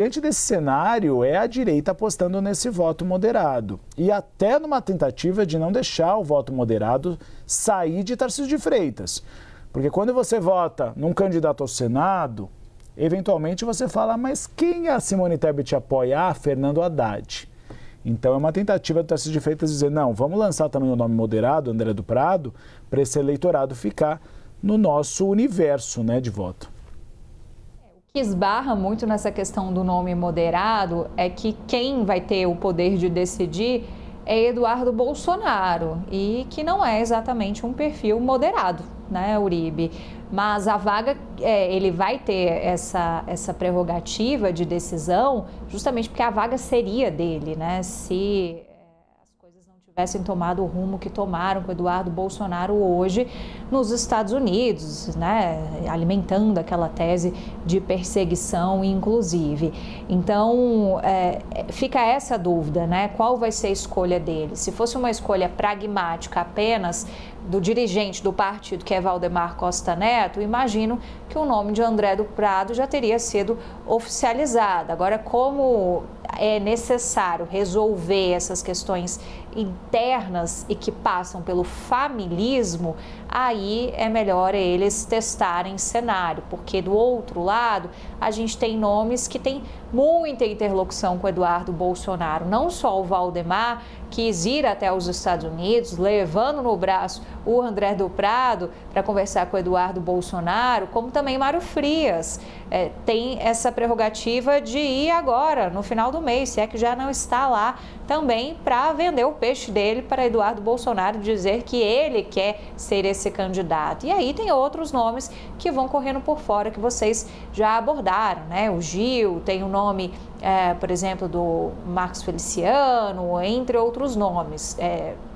Diante desse cenário, é a direita apostando nesse voto moderado. E até numa tentativa de não deixar o voto moderado sair de Tarcísio de Freitas. Porque quando você vota num candidato ao Senado, eventualmente você fala, mas quem a Simone Tebet apoia? Ah, Fernando Haddad. Então é uma tentativa do Tarcísio de Freitas dizer, não, vamos lançar também o nome moderado, André do Prado, para esse eleitorado ficar no nosso universo, né, de voto. O que esbarra muito nessa questão do nome moderado é que quem vai ter o poder de decidir é Eduardo Bolsonaro e que não é exatamente um perfil moderado, né, Uribe? Mas a vaga, ele vai ter essa prerrogativa de decisão justamente porque a vaga seria dele, né? Se as coisas não tivessem tomado o rumo que tomaram com Eduardo Bolsonaro hoje nos Estados Unidos, né? Alimentando aquela tese de perseguição, inclusive. Então, fica essa dúvida, né? Qual vai ser a escolha dele? Se fosse uma escolha pragmática apenas do dirigente do partido, que é Valdemar Costa Neto, imagino que o nome de André do Prado já teria sido oficializado. Agora, como é necessário resolver essas questões internas e que passam pelo familismo, aí é melhor eles testarem cenário, porque do outro lado a gente tem nomes que têm muita interlocução com Eduardo Bolsonaro, não só o Valdemar, quis ir até os Estados Unidos, levando no braço o André do Prado para conversar com o Eduardo Bolsonaro, como também Mário Frias. Tem essa prerrogativa de ir agora, no final do mês, se é que já não está lá, também para vender o peixe dele para Eduardo Bolsonaro, dizer que ele quer ser esse candidato. E aí tem outros nomes que vão correndo por fora, que vocês já abordaram, né? O Gil, tem o nome, por exemplo, do Marcos Feliciano, entre outros nomes,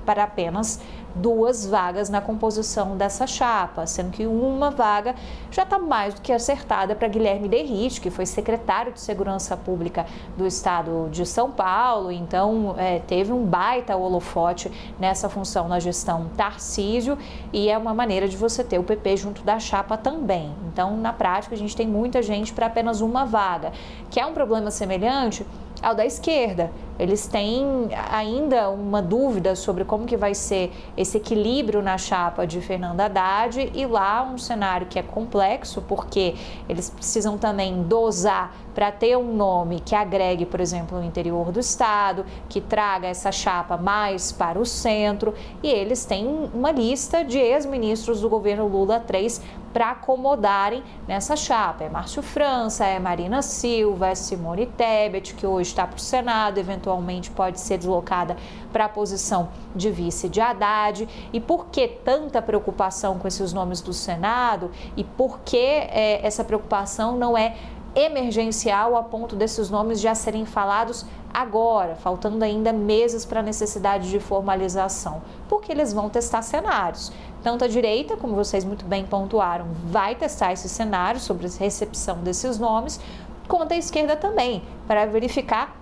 para apenas 2 vagas na composição dessa chapa, sendo que uma vaga já está mais do que acertada para Guilherme Derrite, que foi secretário de Segurança Pública do Estado de São Paulo, então teve um baita holofote nessa função na gestão Tarcísio e é uma maneira de você ter o PP junto da chapa também. Então, na prática, a gente tem muita gente para apenas uma vaga, que é um problema semelhante ao da esquerda. Eles têm ainda uma dúvida sobre como que vai ser esse equilíbrio na chapa de Fernando Haddad e lá um cenário que é complexo, porque eles precisam também dosar para ter um nome que agregue, por exemplo, o interior do estado, que traga essa chapa mais para o centro, e eles têm uma lista de ex-ministros do governo Lula III para acomodarem nessa chapa. É Márcio França, é Marina Silva, é Simone Tebet, que hoje está para o Senado, eventualmente pode ser deslocada para a posição de vice de Haddad. E por que tanta preocupação com esses nomes do Senado e por que essa preocupação não é emergencial a ponto desses nomes já serem falados agora, faltando ainda meses para a necessidade de formalização? Porque eles vão testar cenários. Tanto a direita, como vocês muito bem pontuaram, vai testar esses cenários sobre a recepção desses nomes, quanto a esquerda também, para verificar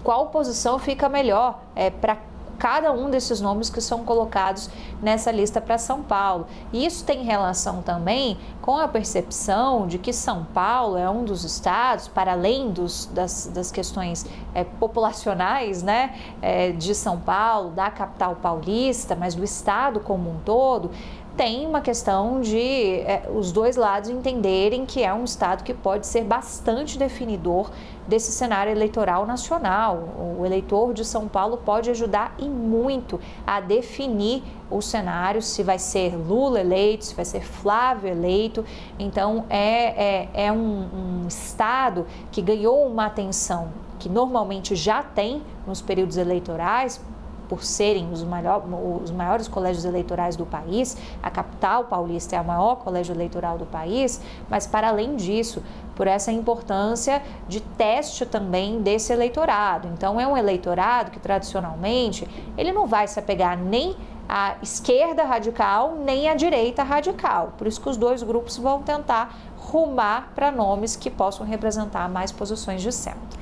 qual posição fica melhor para cada um desses nomes que são colocados nessa lista para São Paulo. E isso tem relação também com a percepção de que São Paulo é um dos estados, para além das questões populacionais, né, de São Paulo, da capital paulista, mas do estado como um todo, tem uma questão de os dois lados entenderem que é um estado que pode ser bastante definidor desse cenário eleitoral nacional. O eleitor de São Paulo pode ajudar e muito a definir o cenário, se vai ser Lula eleito, se vai ser Flávio eleito. Então, é um estado que ganhou uma atenção que normalmente já tem nos períodos eleitorais, por serem os maiores colégios eleitorais do país. A capital paulista é o maior colégio eleitoral do país, mas para além disso, por essa importância de teste também desse eleitorado. Então é um eleitorado que tradicionalmente ele não vai se apegar nem à esquerda radical nem à direita radical. Por isso que os dois grupos vão tentar rumar para nomes que possam representar mais posições de centro.